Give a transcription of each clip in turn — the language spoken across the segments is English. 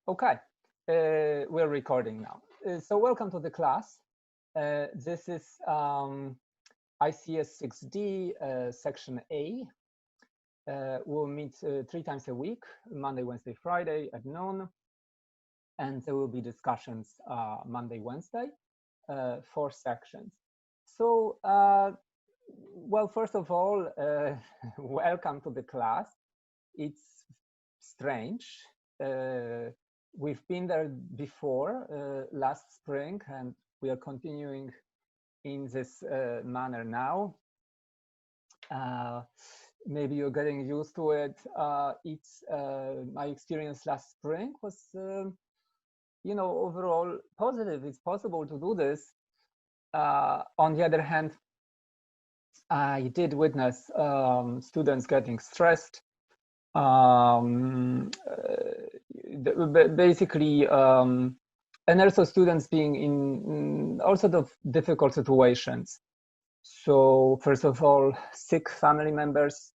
Okay, we're recording now. So welcome to the class. This is ICS.6D, section A. We'll meet 3 times a week, Monday, Wednesday, Friday at noon. And there will be discussions Monday, Wednesday, 4 sections. So, well, first of all, welcome to the class. It's strange. We've been there before last spring, and we are continuing in this manner now. Maybe you're getting used to it. It's my experience last spring was, overall positive. It's possible to do this. On the other hand, I did witness students getting stressed. Basically, and also students being in all sorts of difficult situations. So first of all, sick family members,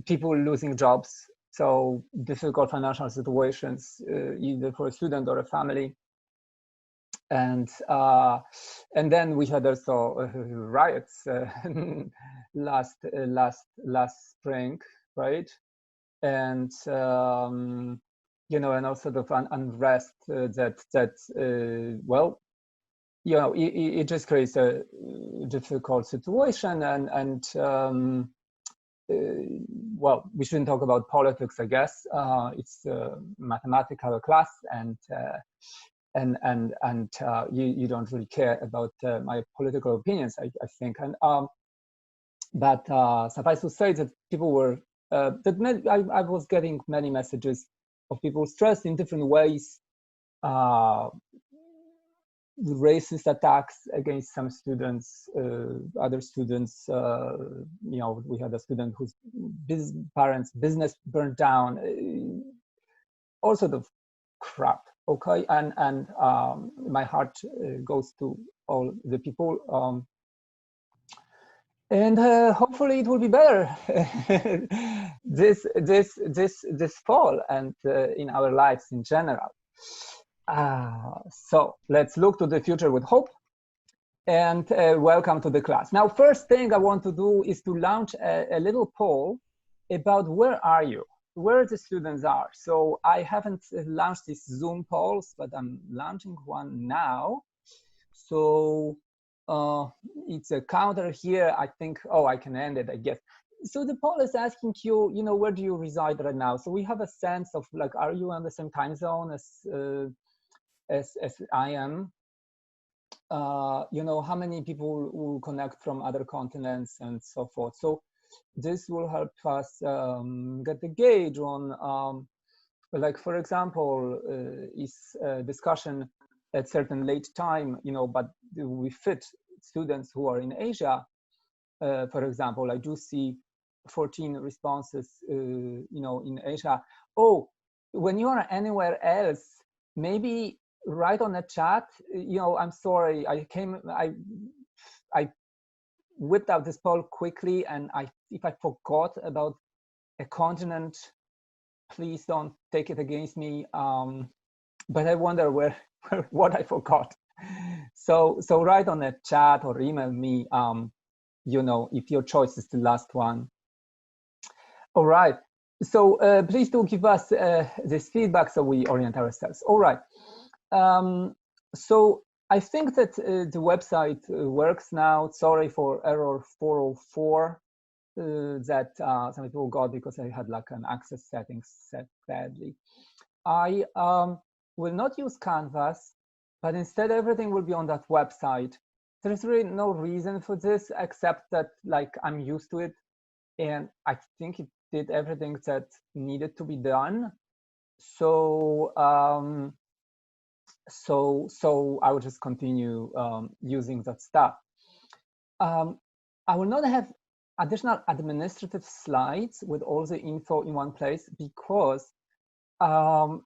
people losing jobs, so difficult financial situations, either for a student or a family. And then we had also riots last spring, right? And and also the unrest well, it just creates a difficult situation. And well, we shouldn't talk about politics, I guess. It's a mathematical class, and you don't really care about my political opinions, I think. And but suffice to say that people were I was getting many messages of people stressed in different ways. Racist attacks against some students, other students. We had a student whose parents' business burned down. All sort of crap. Okay, and my heart goes to all the people, and hopefully it will be better this fall, and in our lives in general. So let's look to the future with hope, and welcome to the class. Now, first thing I want to do is to launch a little poll about where are you, where the students are. So I haven't launched these Zoom polls, but I'm launching one now. So it's a counter here. I think, oh, I can end it, I guess. So the poll is asking you, where do you reside right now? So we have a sense of, like, are you on the same time zone as I am? How many people will connect from other continents and so forth. So this will help us get the gauge on, like, for example, is discussion at certain late time, but we fit students who are in Asia. For example, I do see 14 responses, in Asia. Oh, when you are anywhere else, maybe write on a chat. I'm sorry, I whipped out this poll quickly, and if I forgot about a continent, please don't take it against me. But I wonder what I forgot. So write on a chat or email me, if your choice is the last one. All right. So please do give us this feedback so we orient ourselves. All right. So I think that the website works now. Sorry for error 404 that some people got because I had like an access settings set badly. I will not use Canvas, but instead everything will be on that website. There's really no reason for this except that, like, I'm used to it, and I think it did everything that needed to be done. So so I will just continue using that stuff. I will not have additional administrative slides with all the info in one place, because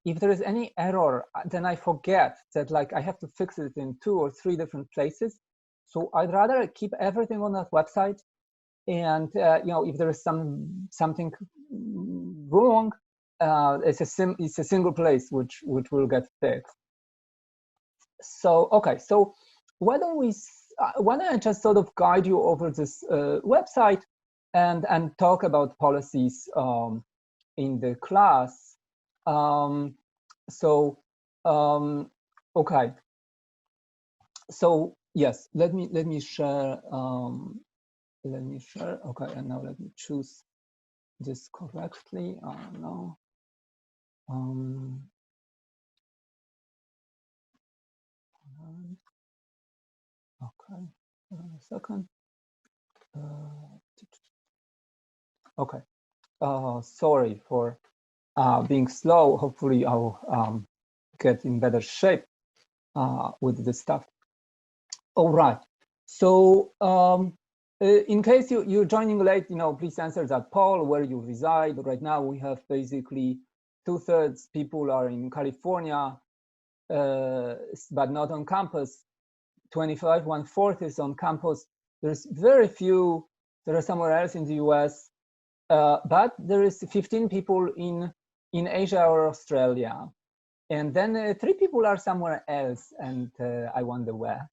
if there is any error, then I forget that, like, I have to fix it in 2 or 3 different places. So I'd rather keep everything on that website. And if there is something wrong, it's a single place which will get fixed. So okay, so why don't I just sort of guide you over this website and talk about policies in the class. Okay, so yes, let me share. Okay, and now let me choose this correctly. No. Okay, hold on a second. Okay, sorry for being slow. Hopefully I'll get in better shape with this stuff. All right, so in case you're joining late, please answer that poll where you reside. Right now we have basically 2/3 people are in California, but not on campus. 25, 1/4 is on campus. There's very few that are somewhere else in the US, but there is 15 people in Asia or Australia. And then 3 people are somewhere else, and I wonder where.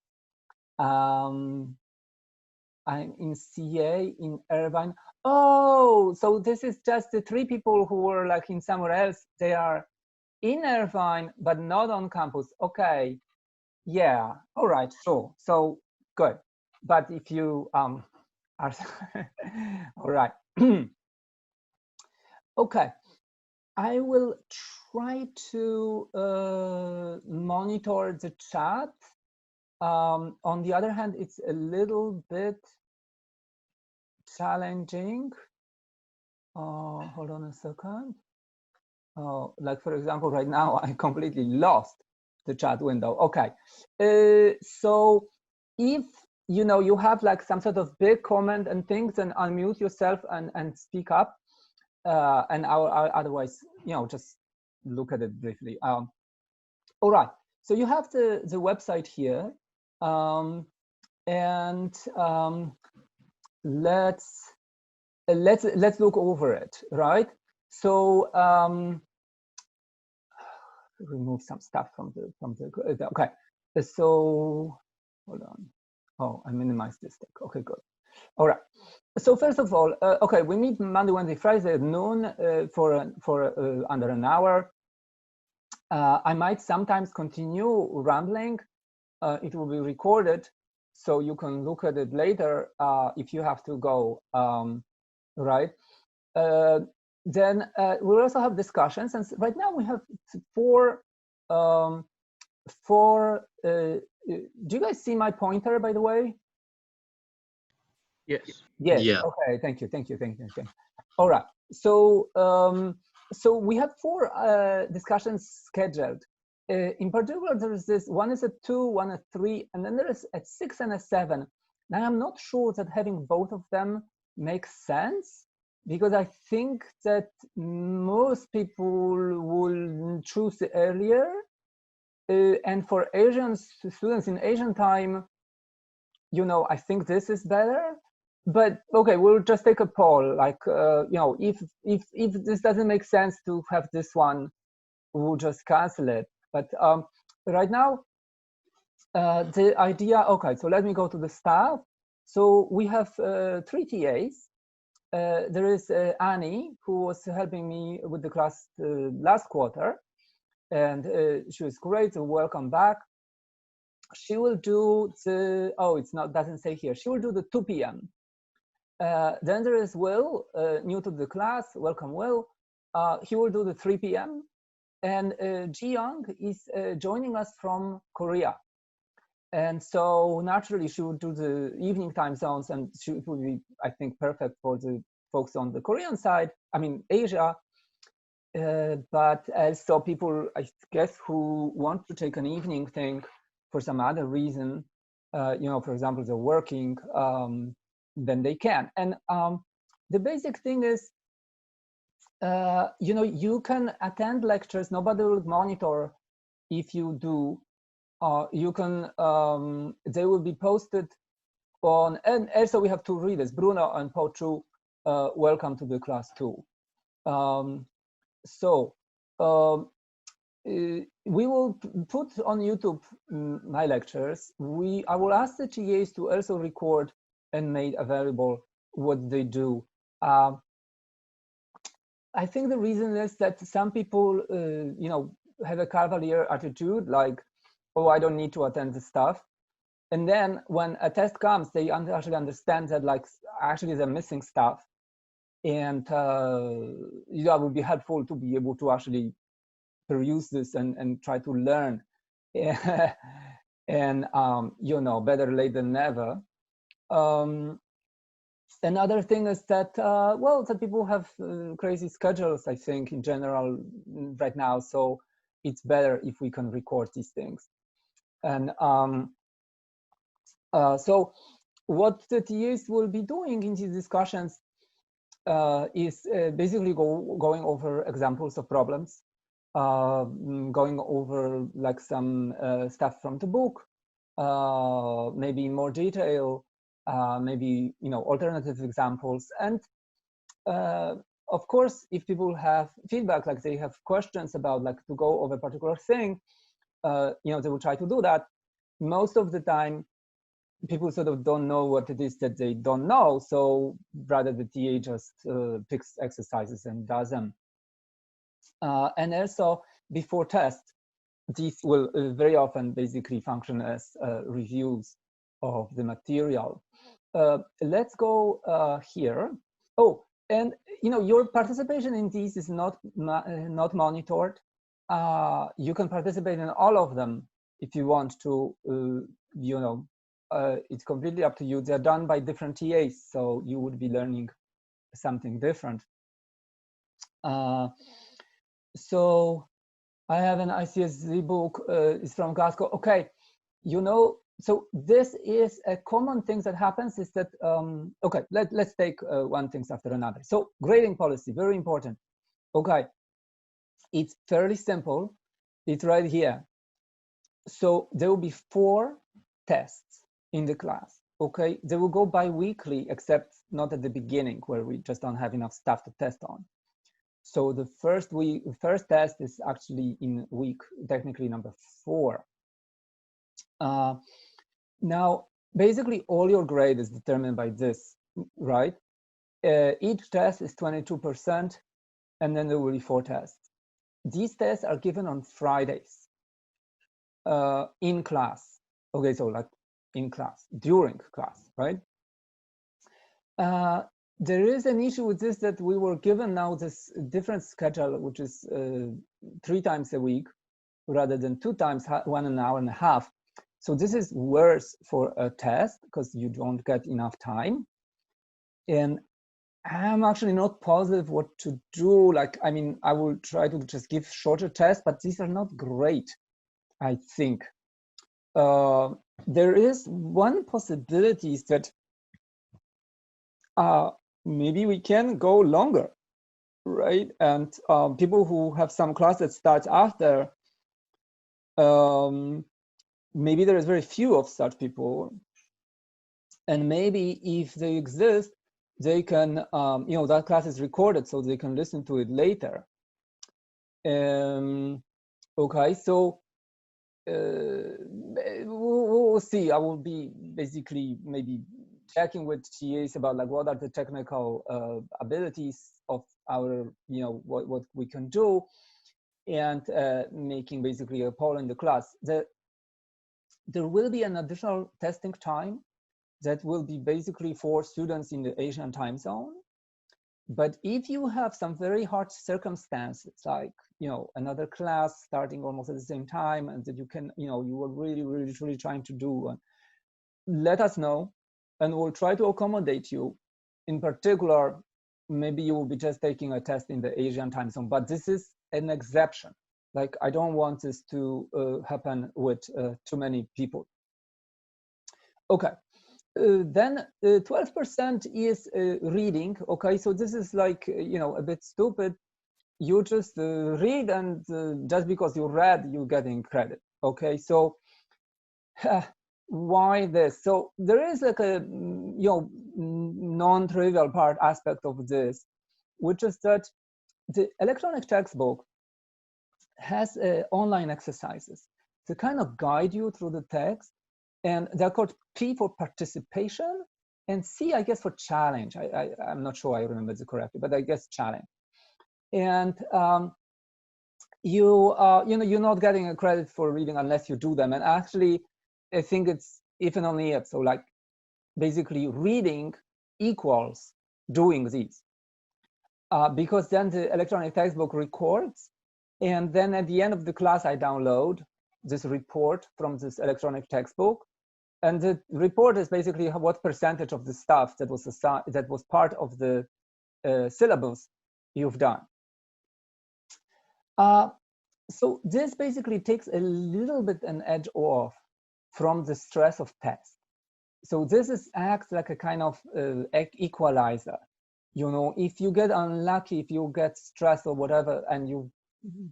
I'm in CA in Irvine. Oh, so this is just the 3 people who were like in somewhere else. They are in Irvine, but not on campus. Okay. Yeah, all right, sure. So good. But if you are all right. Okay, I will try to monitor the chat. On the other hand, it's a little bit challenging. Hold on a second. Like for example, right now I completely lost the chat window. Okay, so if you have like some sort of big comment and things, then unmute yourself and speak up, and I'll otherwise just look at it briefly. All right, so you have the website here, and let's look over it, right? So remove some stuff from the okay. So hold on. Oh, I minimized this deck. Okay, good. All right. So first of all, okay, we meet Monday, Wednesday, Friday at noon for under an hour. I might sometimes continue rambling. It will be recorded, so you can look at it later if you have to go. Right. Then we'll also have discussions, and right now we have 4. Do you guys see my pointer, by the way? Yes. Yes. Yeah. Okay. Thank you. All right. So so we have 4 discussions scheduled. In particular, there is this one is at 2, one at 3, and then there is at 6 and a 7. Now I'm not sure that having both of them makes sense, because I think that most people will choose the earlier. And for Asian students in Asian time, I think this is better. But okay, we'll just take a poll. Like, if this doesn't make sense to have this one, we'll just cancel it. But right now, the idea. Okay, so let me go to the staff. So we have 3 TAs. There is Annie, who was helping me with the class last quarter, and she was great. So welcome back. She will do the, doesn't say here. She will do the 2 p.m. Then there is Will, new to the class. Welcome, Will. He will do the 3 p.m. And Ji-young is joining us from Korea. And so naturally, she would do the evening time zones, and she would be, I think, perfect for the folks on the Korean side, I mean, Asia. But also people, I guess, who want to take an evening thing for some other reason, for example, they're working, then they can. And the basic thing is, you can attend lectures. Nobody will monitor if you do. You can, they will be posted on, and also we have 2 readers, Bruno and Po Chu. Welcome to the class too. So we will put on YouTube my lectures. I will ask the TAs to also record and make available what they do. I think the reason is that some people, you know, have a cavalier attitude, like, oh, I don't need to attend the stuff. And then when a test comes, they actually understand that, like, actually they're missing stuff. And yeah, it would be helpful to be able to actually peruse this and try to learn. And you know, better late than never. Another thing is that, well, that people have crazy schedules, I think, in general right now. So it's better if we can record these things. And so what the TAs will be doing in these discussions is basically going over examples of problems, going over like some stuff from the book, maybe in more detail, maybe, you know, alternative examples. And of course, if people have feedback, like they have questions about, like, to go over a particular thing, you know, they will try to do that. Most of the time, people sort of don't know what it is that they don't know. So rather the TA just picks exercises and does them. And also before tests, these will very often basically function as reviews of the material. Let's go here. Oh, and you know, your participation in these is not monitored. You can participate in all of them if you want to. You know, it's completely up to you. They're done by different TAs, so you would be learning something different. So I have an ICS book. It's from Glasgow. Okay, you know, so this is a common thing that happens is that, okay, let's take one thing after another. So grading policy, very important. Okay, it's fairly simple. It's right here. So there will be 4 tests in the class. Okay, they will go bi-weekly, except not at the beginning where we just don't have enough stuff to test on. So the first test is actually in week, technically number 4. Now, basically all your grade is determined by this, right? Each test is 22%, and then there will be 4 tests. These tests are given on Fridays in class. Okay, so like in class, during class, right? There is an issue with this, that we were given now this different schedule, which is 3 times a week rather than 2 times, 1 hour and a half. So this is worse for a test because you don't get enough time. And I'm actually not positive what to do. Like, I mean, I will try to just give shorter tests, but these are not great, I think. There is one possibility is that maybe we can go longer, right? And people who have some class that starts after, maybe there is very few of such people. And maybe if they exist, they can, you know, that class is recorded so they can listen to it later. Okay, so we'll see. I will be basically maybe checking with TAs about, like, what are the technical abilities of our, you know, what we can do, and making basically a poll in the class. There will be an additional testing time that will be basically for students in the Asian time zone. But if you have some very hard circumstances, like, you know, another class starting almost at the same time, and that you can, you know, you are really truly trying to do, let us know, and we'll try to accommodate you. In particular, maybe you will be just taking a test in the Asian time zone, but this is an exception. Like, I don't want this to happen with too many people. Okay. Then 12% is reading. Okay, so this is like, you know, a bit stupid. You just read, and just because you read, you're getting credit. Okay, so why this? So there is like a, you know, non-trivial aspect of this, which is that the electronic textbook has online exercises to kind of guide you through the text, and they're called P for participation and C, I guess, for challenge. I'm not sure I remember it correctly, but I guess challenge. And you're not getting a credit for reading unless you do them. And actually, I think it's even only it. So like basically reading equals doing these. Because then the electronic textbook records, and then at the end of the class, I download this report from this electronic textbook. And the report is basically what percentage of the stuff that was part of the syllabus you've done. So this basically takes a little bit an edge off from the stress of tests. So this acts like a kind of equalizer. You know, if you get unlucky, if you get stressed or whatever, and you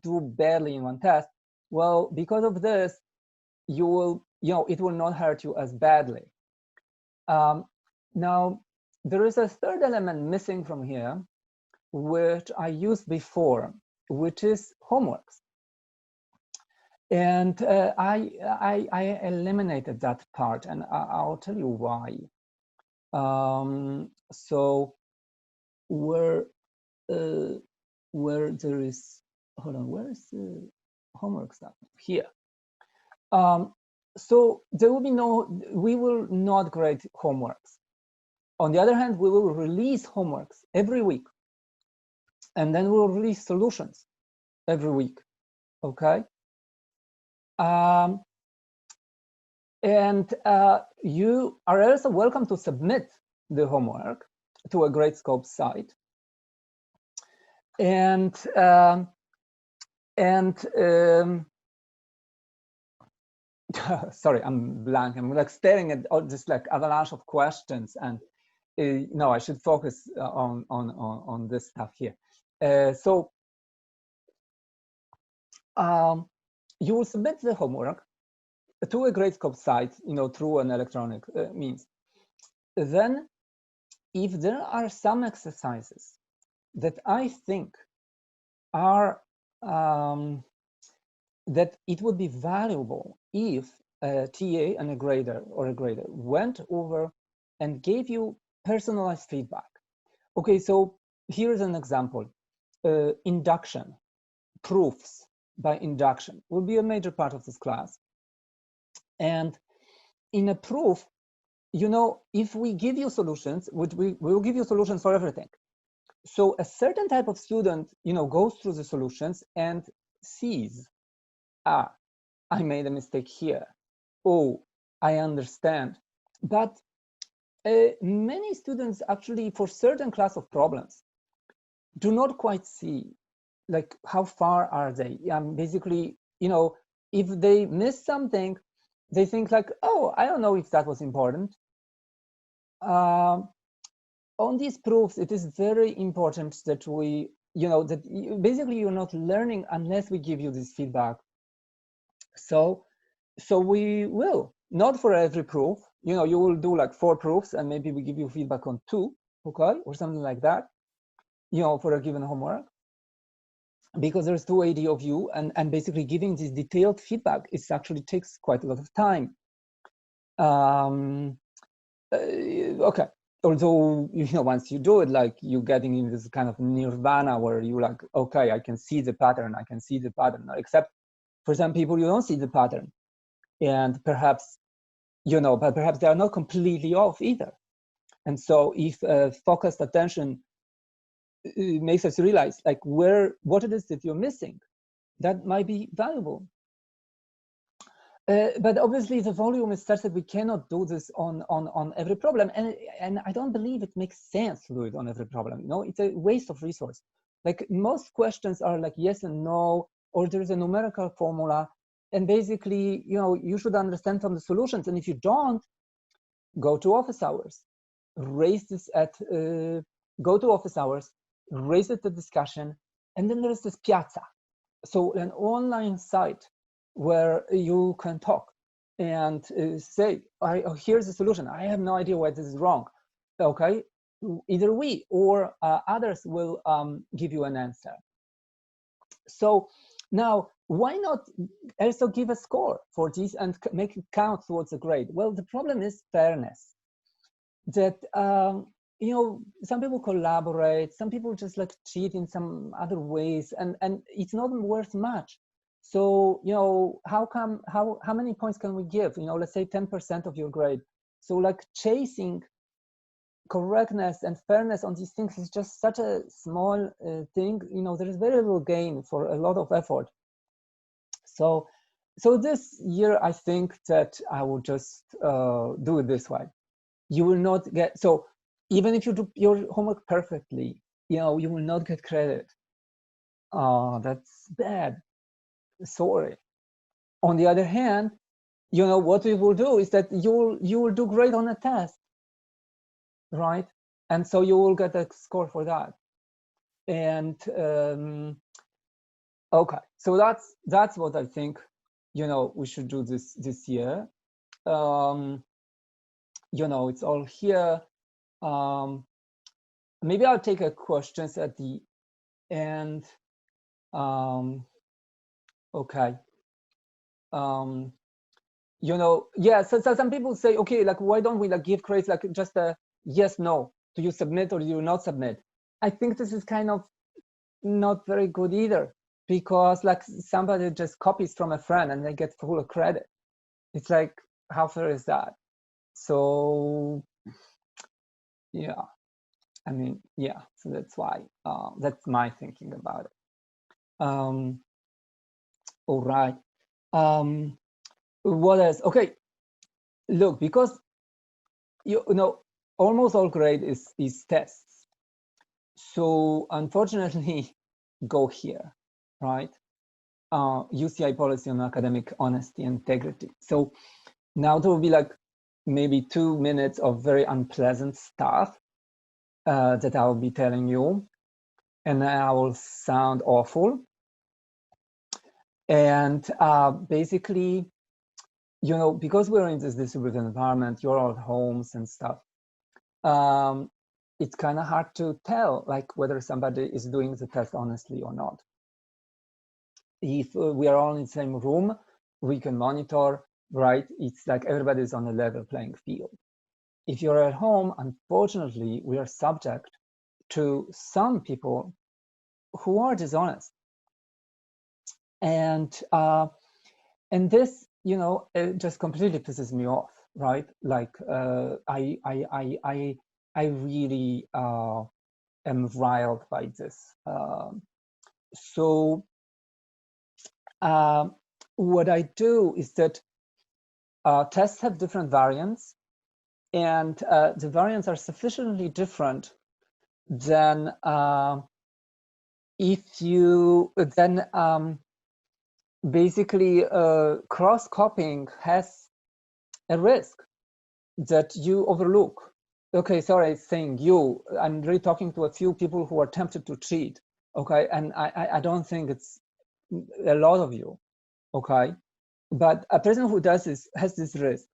do badly in one test, well, because of this, you will, it will not hurt you as badly. Now, there is a third element missing from here, which I used before, which is homeworks. And I eliminated that part, and I'll tell you why. So where there is, hold on, where is the homework stuff? Here. So there will be we will not grade homeworks. On the other hand, we will release homeworks every week, and then we'll release solutions every week, okay? And you are also welcome to submit the homework to a Gradescope site. And sorry, I'm blank. I'm like staring at this like avalanche of questions, and no, I should focus on this stuff here. So you will submit the homework to a Gradescope site, through an electronic means. Then, if there are some exercises that I think are that it would be valuable if a TA and a grader went over and gave you personalized feedback. Okay, so here's an example. Induction proofs by induction will be a major part of this class. And in a proof, if we give you solutions, we will give you solutions for everything. So a certain type of student, goes through the solutions and sees, I made a mistake here. Oh, I understand. But many students actually, for certain class of problems, do not quite see, like, how far are they? Basically, if they miss something, they think like, oh, I don't know if that was important. On these proofs, it is very important that we, basically you're not learning unless we give you this feedback. So we will, not for every proof, you will do like 4 proofs and maybe we give you feedback on 2, okay, or something like that, for a given homework, because there's 2 AD of you, and basically giving this detailed feedback, it actually takes quite a lot of time. Okay, although, once you do it, like you're getting in this kind of nirvana where you're like, okay, I can see the pattern, except for some people, you don't see the pattern. And perhaps, but perhaps they are not completely off either. And so if focused attention makes us realize like what it is that you're missing, that might be valuable. But obviously the volume is such that we cannot do this on every problem. And I don't believe it makes sense to do it on every problem. It's a waste of resource. Like most questions are like yes and no, or there's a numerical formula. And basically, you should understand from the solutions. And if you don't, go to office hours, raise this at, go to office hours, raise it to discussion. And then there's this Piazza. So an online site where you can talk and say, oh, here's the solution. I have no idea why this is wrong. Okay, either we or others will give you an answer. So now, why not also give a score for this and make it count towards a grade? Well, the problem is fairness. That you know, some people collaborate, some people just like cheat in some other ways, and it's not worth much. So, you know, how many points can we give? You know, let's say 10% of your grade. So like chasing correctness and fairness on these things is just such a small thing. You know, there is very little gain for a lot of effort. So this year, I think that I will just do it this way. You will not get, so even if you do your homework perfectly, you know, you will not get credit. Oh, that's bad. Sorry. On the other hand, you know, what we will do is that you will do great on a test, right? And so you will get a score for that. And okay, so that's what I think, you know, we should do this year. You know, it's all here. Maybe I'll take a questions at the end. Okay. You know, yeah, so some people say, okay, like, why don't we like give grades like just a yes, no, do you submit or do you not submit? I think this is kind of not very good either, because like somebody just copies from a friend and they get full credit. It's like, how fair is that? So yeah, I mean, yeah, so that's why that's my thinking about it. All right. What else? Okay, look, because you know, almost all grade is tests. So unfortunately, go here, right? UCI policy on academic honesty and integrity. So now there will be like maybe 2 minutes of very unpleasant stuff that I will be telling you, and I will sound awful. And basically, you know, because we're in this distributed environment, you're all at homes and stuff, it's kind of hard to tell like whether somebody is doing the test honestly or not. If we are all in the same room, we can monitor, right? It's like everybody's on a level playing field. If you're at home, unfortunately, we are subject to some people who are dishonest. And this, you know, it just completely pisses me off, right? Like I really am riled by this. So what I do is that tests have different variants, and the variants are sufficiently different than if you then basically cross-copying has a risk that you overlook. Okay, sorry, saying you, I'm really talking to a few people who are tempted to cheat, okay? And I don't think it's a lot of you, okay? But a person who does this has this risk.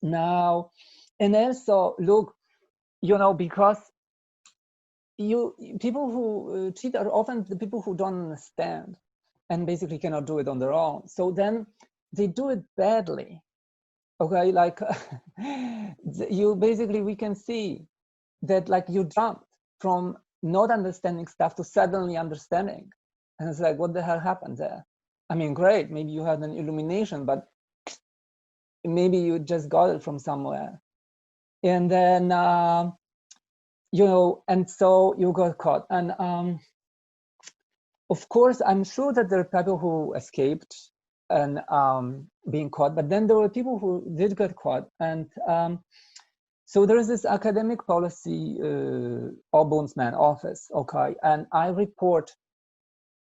Now, and also, look, you know, because people who cheat are often the people who don't understand and basically cannot do it on their own. So then they do it badly. Okay, like you basically, we can see that like you jumped from not understanding stuff to suddenly understanding. And it's like, what the hell happened there? I mean, great, maybe you had an illumination, but maybe you just got it from somewhere. And then, you know, and so you got caught. And of course, I'm sure that there are people who escaped and being caught, but then there were people who did get caught. And so there is this academic policy ombudsman office, okay? And I report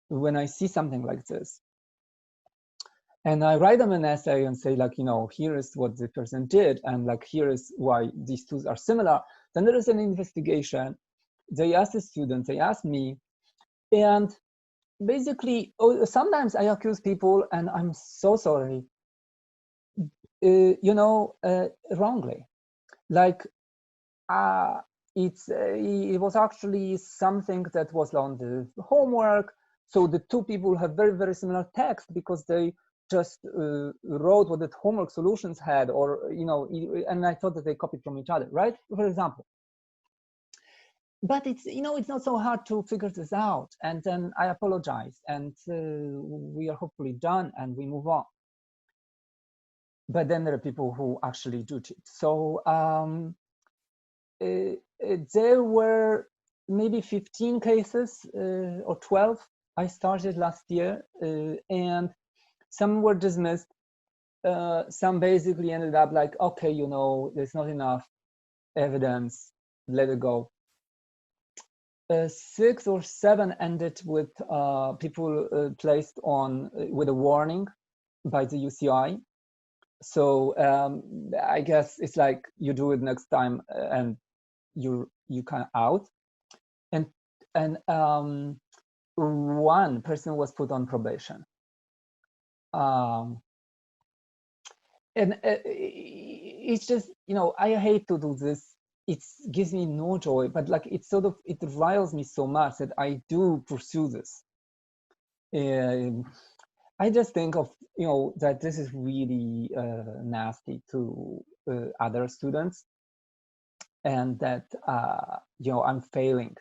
when I see something like this. And I write them an essay and say, like, you know, here is what the person did, and like, here is why these two are similar. Then there is an investigation. They ask the students, they ask me, and basically, sometimes I accuse people, and I'm so sorry, you know, wrongly. Like, it was actually something that was on the homework. So the two people have very, very similar text because they just wrote what the homework solutions had, or, and I thought that they copied from each other, right? For example. But it's, it's not so hard to figure this out. And then I apologize, and we are hopefully done and we move on. But then there are people who actually do cheat. So there were maybe 15 cases or 12 I started last year, and some were dismissed. Some basically ended up like, okay, there's not enough evidence, let it go. 6 or 7 ended with people placed on with a warning by the UCI. So I guess it's like you do it next time and you kind of out. And one person was put on probation. And it's just, I hate to do this. It gives me no joy, but like it riles me so much that I do pursue this. I just think of, that this is really nasty to other students, and that, I'm failing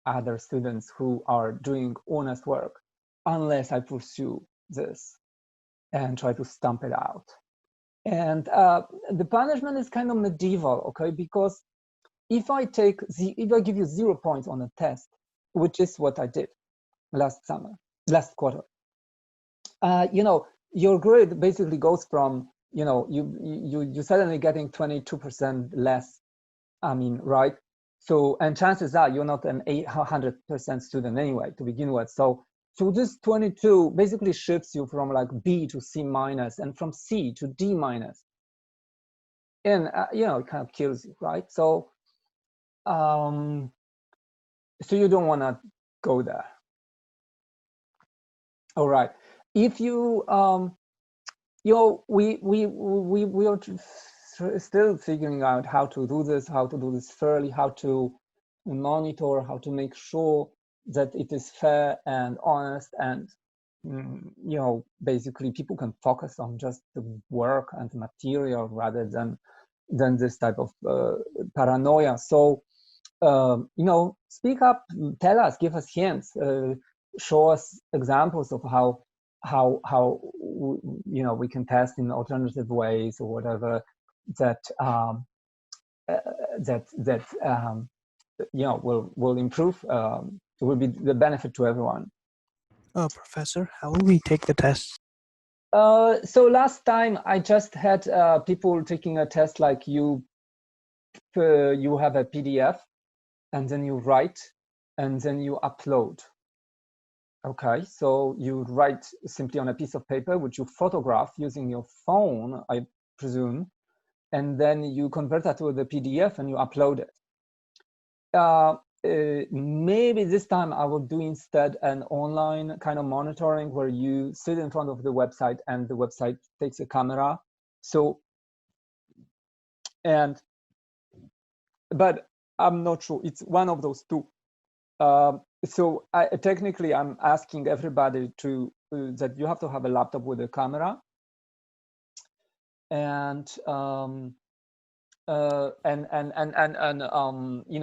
other students who are doing honest work unless I pursue this and try to stamp it out. And the punishment is kind of medieval, okay? Because if I give you 0 points on a test, which is what I did last quarter, your grade basically goes from, you suddenly getting 22% less. I mean, right? So, and chances are you're not an 800% student anyway to begin with. So this 22 basically shifts you from like B to C minus, and from C to D minus. And, it kind of kills you, right? So, so you don't want to go there. All right. If you, we are still figuring out how to do this fairly, how to monitor, how to make sure that it is fair and honest, and basically people can focus on just the work and the material rather than this type of paranoia. So speak up, tell us, give us hints, show us examples of how we can test in alternative ways or whatever that will improve, will be the benefit to everyone. Professor, how will we take the test? So last time I just had people taking a test like you have a PDF, and then you write, and then you upload. Okay, so you write simply on a piece of paper, which you photograph using your phone, I presume, and then you convert that to the PDF and you upload it. Maybe this time I will do instead an online kind of monitoring where you sit in front of the website and the website takes a camera. So, but I'm not sure, it's one of those two. So technically I'm asking everybody to, that you have to have a laptop with a camera. And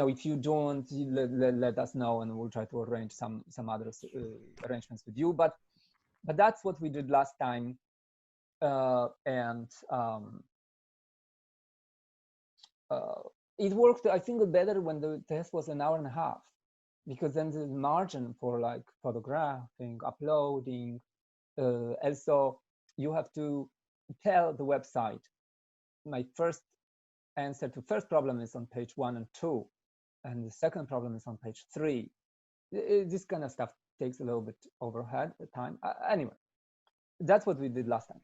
if you don't, let us know, and we'll try to arrange some other arrangements with you. But that's what we did last time, it worked, I think, better when the test was an hour and a half, because then the margin for like photographing, uploading, also you have to tell the website, my first answer to first problem is on page 1 and 2, and the second problem is on page 3. This kind of stuff takes a little bit overhead at time. Anyway, that's what we did last time.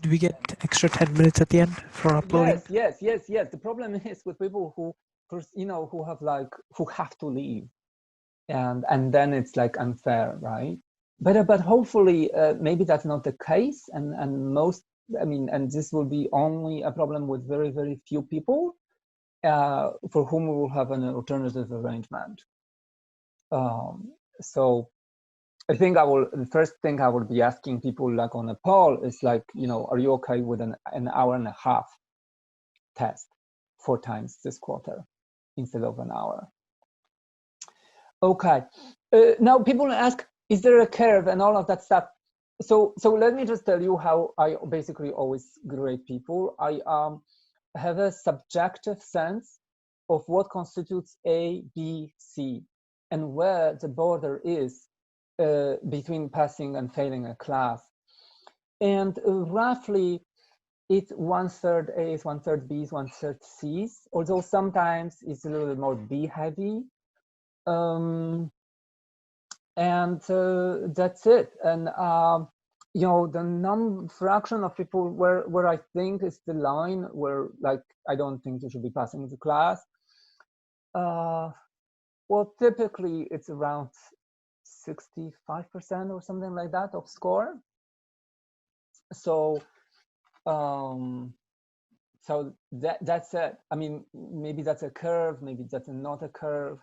Do we get extra 10 minutes at the end for uploading? Yes. The problem is with people who have to leave, and then it's like unfair, right? But hopefully maybe that's not the case, and most, and this will be only a problem with very, very few people. for whom we will have an alternative arrangement. So I think the first thing I will be asking people like on a poll is like, are you okay with an hour and a half test 4 times this quarter instead of an hour? Okay, now people ask, is there a curve and all of that stuff? So let me just tell you how I basically always grade people. I have a subjective sense of what constitutes A, B, C, and where the border is between passing and failing a class. And roughly it's 1/3 A's, 1/3 B's, 1/3 C's, although sometimes it's a little bit more B heavy. And that's it. And the fraction of people where I think is the line where like I don't think you should be passing the class. Well, typically it's around 65% or something like that of score. So so that's it. I mean, maybe that's a curve, maybe that's not a curve,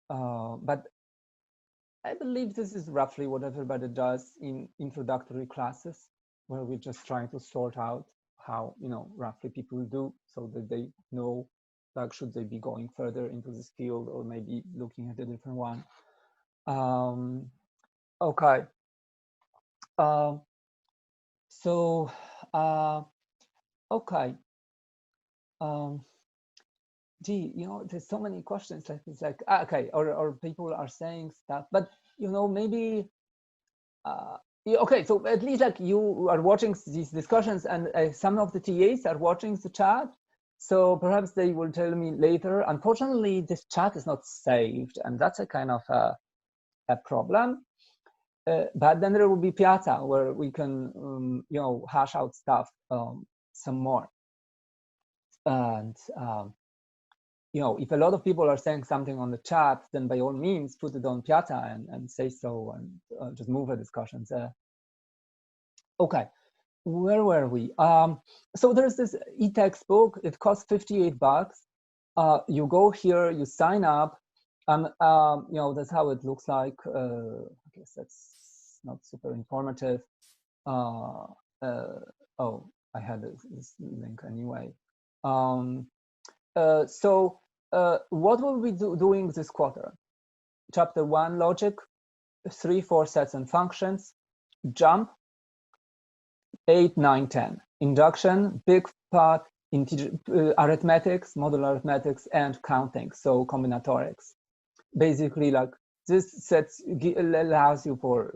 but I believe this is roughly what everybody does in introductory classes, where we're just trying to sort out how, roughly people do, so that they know, like, should they be going further into this field or maybe looking at a different one. Okay. Okay. Gee, there's so many questions. Like it's like okay, or people are saying stuff, but maybe. Okay, so at least like you are watching these discussions, and some of the TAs are watching the chat, so perhaps they will tell me later. Unfortunately, this chat is not saved, and that's a kind of a problem. But then there will be Piazza, where we can hash out stuff some more. And if a lot of people are saying something on the chat, then by all means put it on Piazza and say so, and just move the discussions. Okay, where were we? So there's this e-textbook. It costs $58. You go here, you sign up, and that's how it looks like. I guess that's not super informative. Oh, I had this link anyway. So what will we be doing this quarter? Chapter 1, logic, 3-4 sets and functions, jump, 8, 9, 10. Induction, big part, integer, arithmetics, modular arithmetics, and counting, so combinatorics. Basically, like this allows you for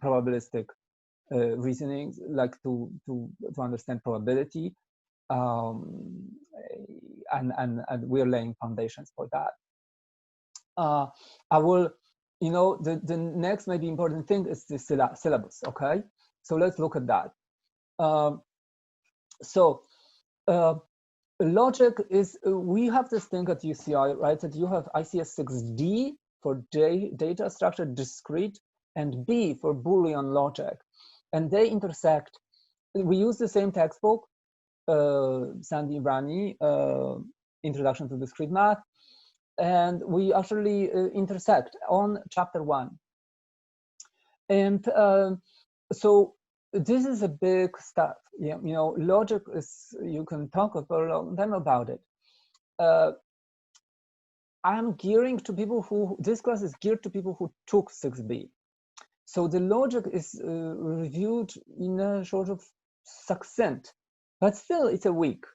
probabilistic reasoning, like to understand probability, and we're laying foundations for that. I will, the next maybe important thing is the syllabus. Okay, so let's look at that. Logic is, we have this thing at UCI, right, that you have ICS.6D for data structure discrete, and B for Boolean logic, and they intersect. We use the same textbook, Sandy Rani, Introduction to Discrete Math, and we actually intersect on chapter 1. And so this is a big stuff. Logic is, you can talk for a long time about it. I'm gearing to people who, this class is geared to people who took 6B. So the logic is reviewed in a sort of succinct, but still it's a week.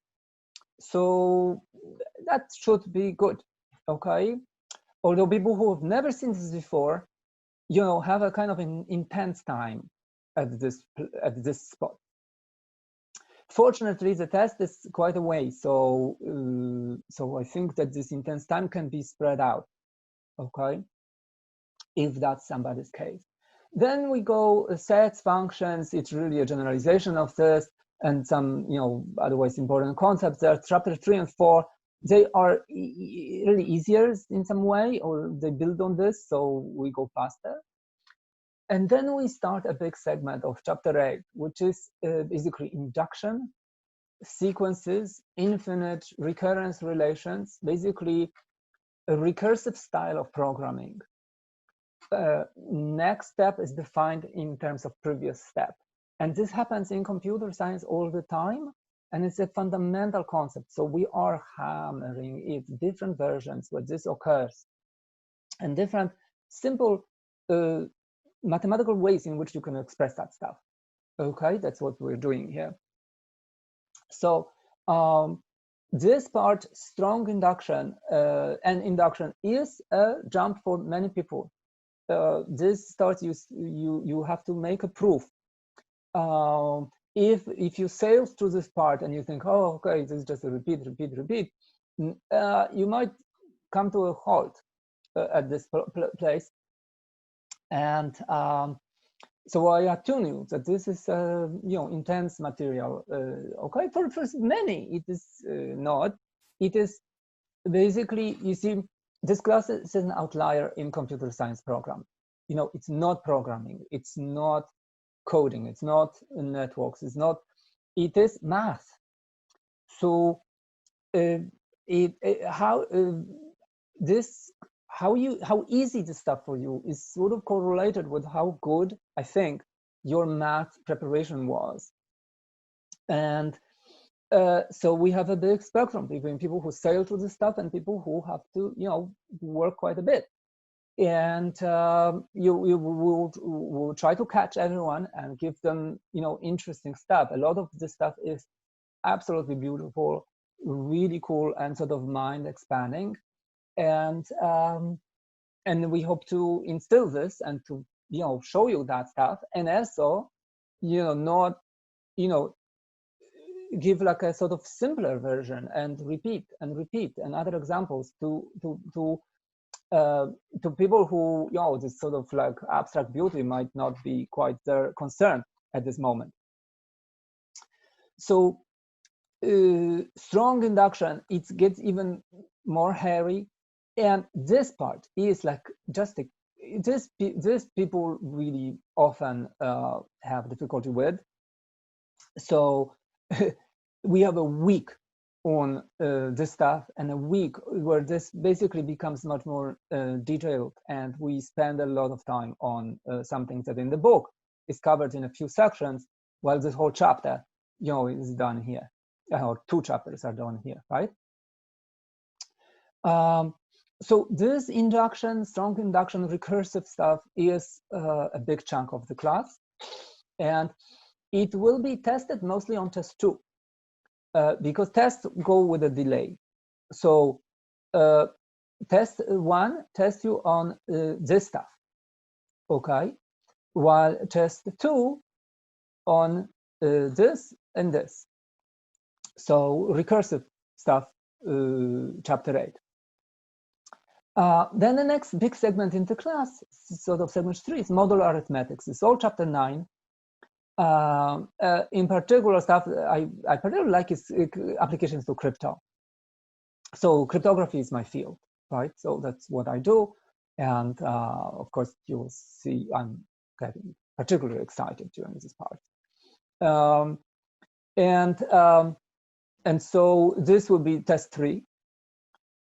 So that should be good, okay? Although people who have never seen this before, have a kind of an intense time at this spot. Fortunately, the test is quite a way, so I think that this intense time can be spread out, okay, if that's somebody's case. Then we go sets, functions. It's really a generalization of this, and some otherwise important concepts. There are chapter 3 and 4. They are really easier in some way, or they build on this, so we go faster. And then we start a big segment of chapter 8, which is basically induction, sequences, infinite recurrence relations, basically a recursive style of programming. Next step is defined in terms of previous step. And this happens in computer science all the time. And it's a fundamental concept. So we are hammering it, different versions where this occurs, and different simple mathematical ways in which you can express that stuff. Okay, that's what we're doing here. So this part, strong induction and induction, is a jump for many people. This starts, you have to make a proof. If you sail through this part and you think, oh, okay, this is just a repeat, you might come to a halt at this place. And so I attune you that this is intense material. Okay, for many it is not. It is basically, you see, this class is an outlier in computer science program. It's not programming, it's not coding, it's not networks, it is math. So how easy this stuff for you is sort of correlated with how good, I think, your math preparation was. And so we have a big spectrum between people who sail through this stuff and people who have to, work quite a bit. And you will try to catch everyone and give them, interesting stuff. A lot of this stuff is absolutely beautiful, really cool, and sort of mind expanding. And we hope to instill this and to, show you that stuff, and also, not, give like a sort of simpler version and repeat and other examples to people who, this sort of like abstract beauty might not be quite their concern at this moment. So strong induction, it gets even more hairy, and this part is like just this people really often have difficulty with. So we have a week on this stuff, and a week where this basically becomes much more detailed, and we spend a lot of time on some things that in the book is covered in a few sections, while this whole chapter, is done here, or 2 chapters are done here, right? So this induction, strong induction, recursive stuff is a big chunk of the class, and it will be tested mostly on test 2. Because tests go with a delay. So test 1 tests you on this stuff, okay? While test 2 on this and this. So recursive stuff, chapter 8. Then the next big segment in the class, sort of segment 3, is modular arithmetics. It's all chapter 9. In particular stuff I particularly like is applications to crypto. So cryptography is my field, right? So that's what I do. And of course, you will see I'm getting particularly excited during this part. And so this will be test 3.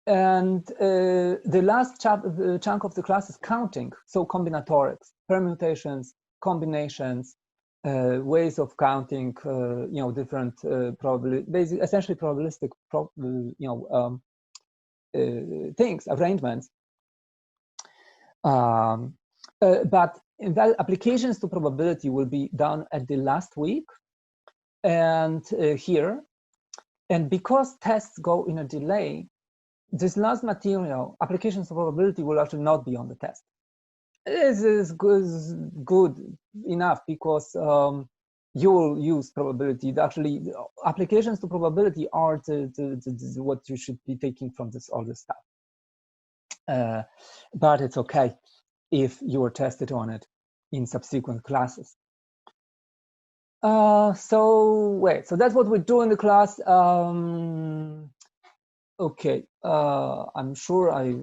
And the last chunk of the class is counting. So combinatorics, permutations, combinations, ways of counting, different essentially probabilistic, things, arrangements. But in that, applications to probability will be done at the last week, and here, and because tests go in a delay, this last material, applications to probability, will actually not be on the test. This is good enough because you will use probability. Actually, applications to probability are what you should be taking from all this stuff. But it's okay if you are tested on it in subsequent classes. So that's what we do in the class. Okay, I'm sure I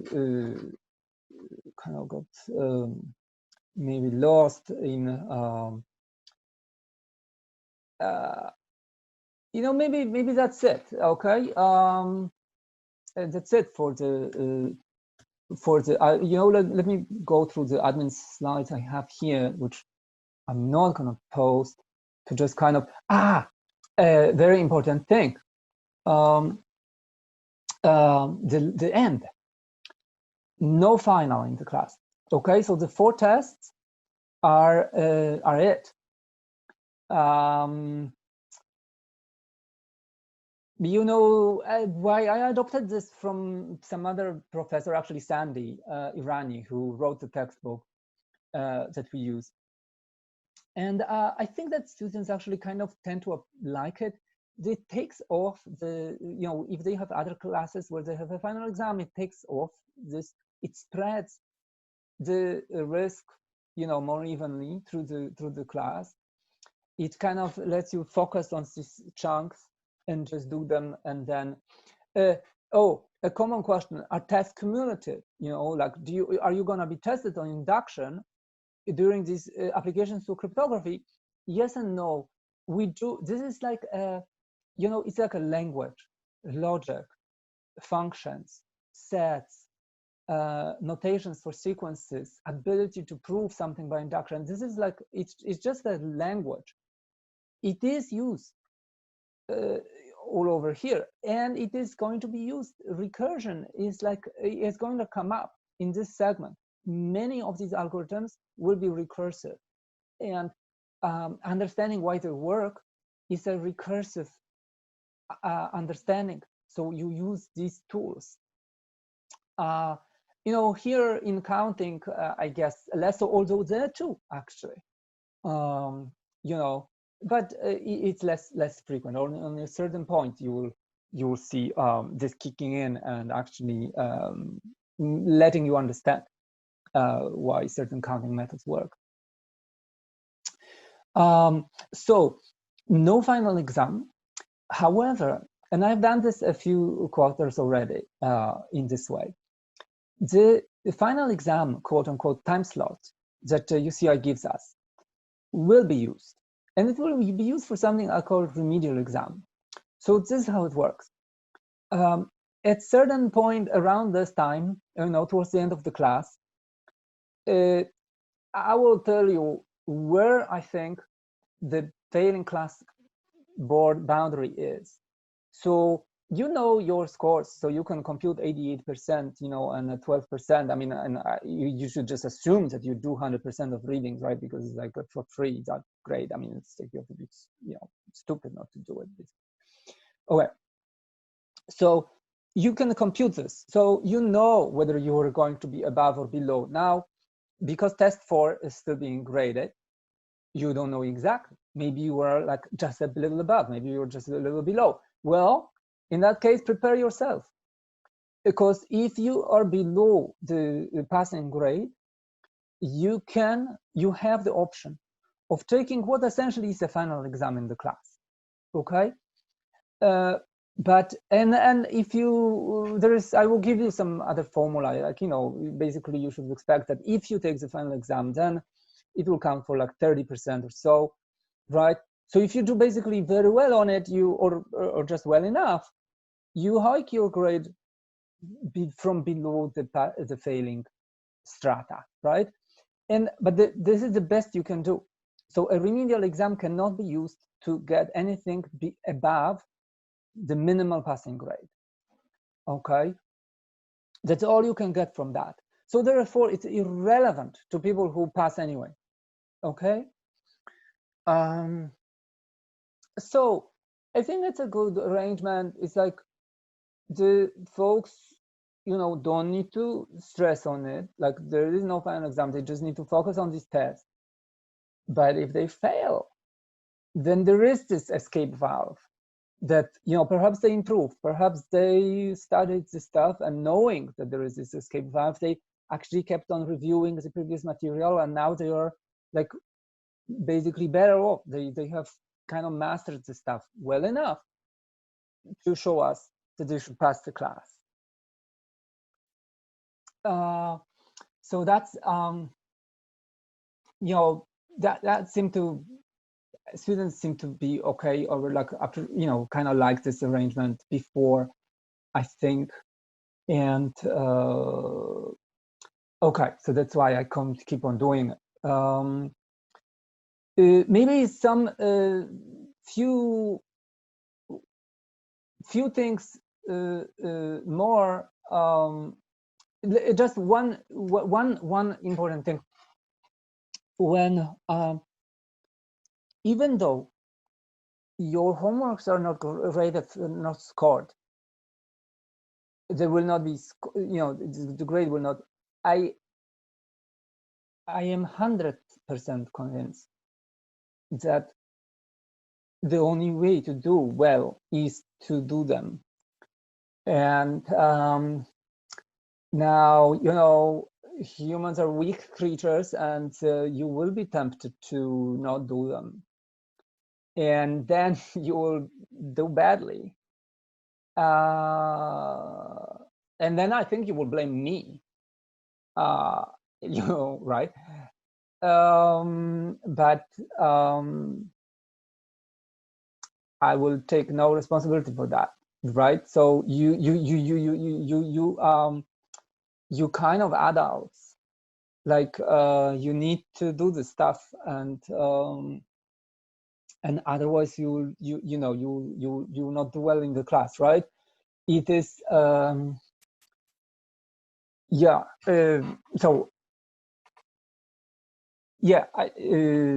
kind of got maybe lost in you know, maybe that's it. Okay, that's it for the you know, let me go through the admin slides I have here, which I'm not gonna post, to just kind of a very important thing. The end. No final in the class. Okay, so the 4 tests are it. You know why I adopted this from some other professor, actually Sandy Irani, who wrote the textbook that we use. And I think that students actually kind of tend to like it. It takes off the, you know, if they have other classes where they have a final exam, it takes off this, it spreads the risk, you know, more evenly through the class. It kind of lets you focus on these chunks and just do them. And then oh, a common question, are tests cumulative? You know, like, are you going to be tested on induction during these applications to cryptography? Yes and no. We do. This is like you know, it's like a language, logic, functions, sets, notations for sequences, ability to prove something by induction. This is like, it's just a language. It is used all over here, and it is going to be used. Recursion is like, it's going to come up in this segment. Many of these algorithms will be recursive, and understanding why they work is a recursive understanding. So you use these tools. You know, here in counting, I guess less so, although there too, actually. You know, but it's less frequent. On a certain point, you will see this kicking in and actually letting you understand why certain counting methods work. So no final exam. However, and I've done this a few quarters already in this way, the final exam, quote unquote, time slot that UCI gives us will be used. And it will be used for something I call remedial exam. So this is how it works. At certain point around this time, you know, towards the end of the class, I will tell you where I think the failing class board boundary is. So you know your scores, so you can compute 88%, you know, and 12%. I mean, and you should just assume that you do 100% of readings, right? Because it's like for free, that's great. I mean, it's like you have to be, you know, stupid not to do it. Okay, so you can compute this, so you know whether you are going to be above or below. Now, because test 4 is still being graded, you don't know exactly. Maybe you are like just a little above, maybe you're just a little below. Well, in that case, prepare yourself, because if you are below the passing grade, you have the option of taking what essentially is a final exam in the class. Okay, but and if you I will give you some other formula, like, you know, basically you should expect that if you take the final exam, then it will count for like 30% or so, right? So if you do basically very well on it, or just well enough, you hike your grade from below the failing strata, right? But this is the best you can do. So a remedial exam cannot be used to get anything above the minimal passing grade. Okay, that's all you can get from that. So therefore, it's irrelevant to people who pass anyway. Okay. So I think it's a good arrangement. It's like the folks, you know, don't need to stress on it. Like, there is no final exam. They just need to focus on this test. But if they fail, then there is this escape valve that, you know, perhaps they improve, perhaps they studied the stuff, and knowing that there is this escape valve, they actually kept on reviewing the previous material, and now they are like basically better off. They have kind of mastered the stuff well enough to show us that they should pass the class. So that's you know, that seemed to students seem to be okay, or like after, you know, kind of like this arrangement before, I think. And okay, so that's why I can't keep on doing it. Maybe some few things more. Just one important thing. When even though your homeworks are not graded, not scored, there will not be, you know, the grade will not. I am 100% convinced that the only way to do well is to do them. And now, you know, humans are weak creatures, and you will be tempted to not do them. And then you will do badly. And then I think you will blame me, you know, right? But I will take no responsibility for that, right? So you kind of adults, like you need to do this stuff, and otherwise you know you will not do well in the class, right? It is yeah. So yeah,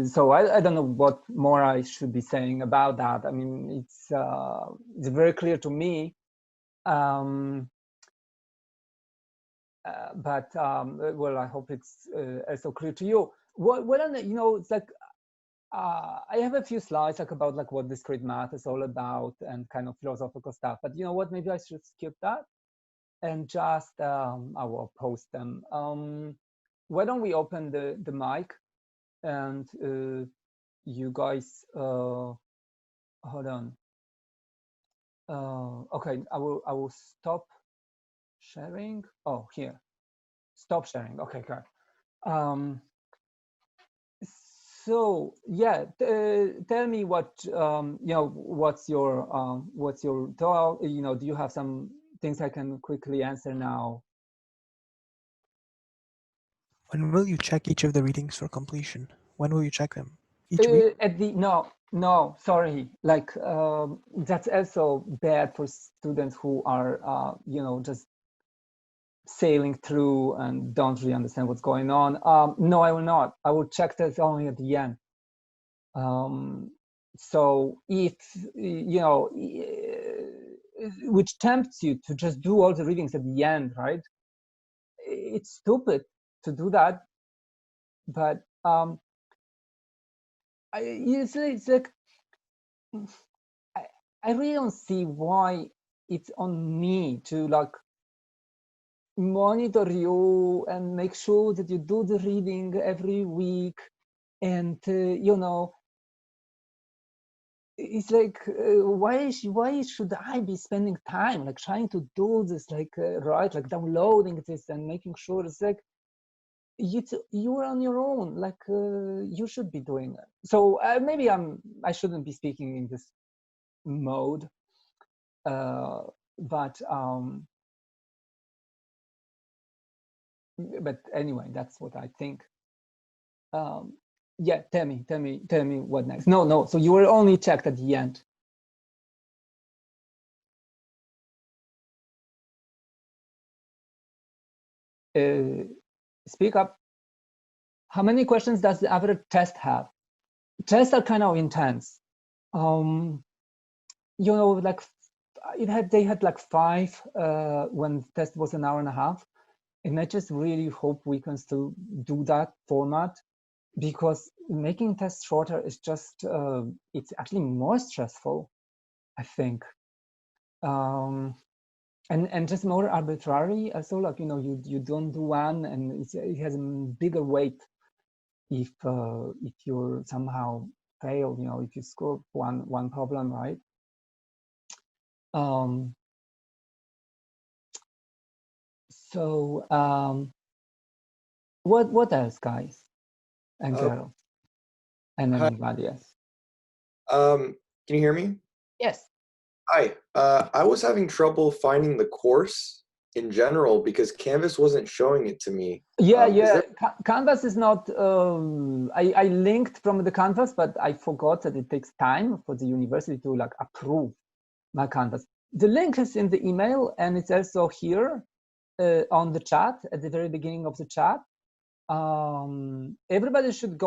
so I don't know what more I should be saying about that. I mean, it's very clear to me, but well, I hope it's also clear to you. What you know, it's like I have a few slides like about like what discrete math is all about and kind of philosophical stuff. But you know what? Maybe I should skip that and just I will post them. Why don't we open the mic and you guys hold on. Okay, I will stop sharing. Oh, here, stop sharing. Okay, good. So yeah, tell me what you know. What's your thought? You know, do you have some things I can quickly answer now? When will you check each of the readings for completion? When will you check them? Each week? At the no, sorry. Like that's also bad for students who are you know, just sailing through and don't really understand what's going on. No, I will not. I will check this only at the end. So if you know, which tempts you to just do all the readings at the end, right? It's stupid to do that, but it's like I really don't see why it's on me to like monitor you and make sure that you do the reading every week. And you know, it's like why should I be spending time like trying to do this, like right, like downloading this and making sure? It's like you're on your own, like you should be doing it. So maybe I shouldn't be speaking in this mode, but anyway, that's what I think. Yeah, tell me what next. No, so you were only checked at the end. Speak up. How many questions does the average test have? Tests are kind of intense. You know, like they had like 5 when the test was an hour and a half. And I just really hope we can still do that format, because making tests shorter is just, it's actually more stressful, I think. And just more arbitrary. Also, like, you know, you don't do one and it has a bigger weight if you're somehow fail, you know, if you score one problem, right? So what else, guys and girls, and Hi, anybody else? Can you hear me? Yes. Hi. I was having trouble finding the course in general because Canvas wasn't showing it to me. Yeah, Is yeah. there... Canvas is not. I linked from the Canvas, but I forgot that it takes time for the university to like approve my Canvas. The link is in the email, and it's also here on the chat at the very beginning of the chat. Everybody should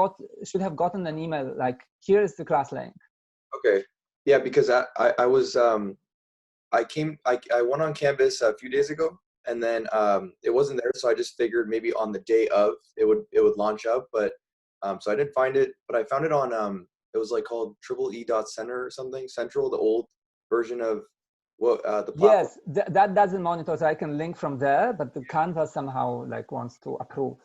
have gotten an email like, here is the class link. Okay. Yeah, because I went on Canvas a few days ago, and then it wasn't there, so I just figured maybe on the day of it would launch up, but so I didn't find it, but I found it on it was like called EE.center or something, Central, the old version of what the platform. Yes, that doesn't monitor, so I can link from there, but the Canvas somehow like wants to approve.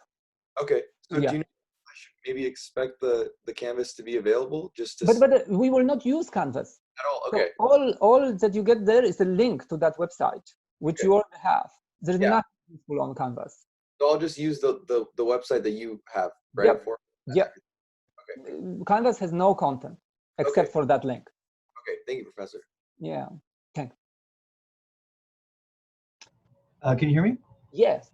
Okay, so yeah. do you know I should maybe expect the Canvas to be available just to... But we will not use Canvas at all? Okay. So all that you get there is a link to that website, which you already have. There's nothing useful on Canvas. So I'll just use the website that you have, right? Yep. Yep. Okay. Canvas has no content except for that link. Okay. Thank you, Professor. Yeah. Thanks. Can you hear me? Yes.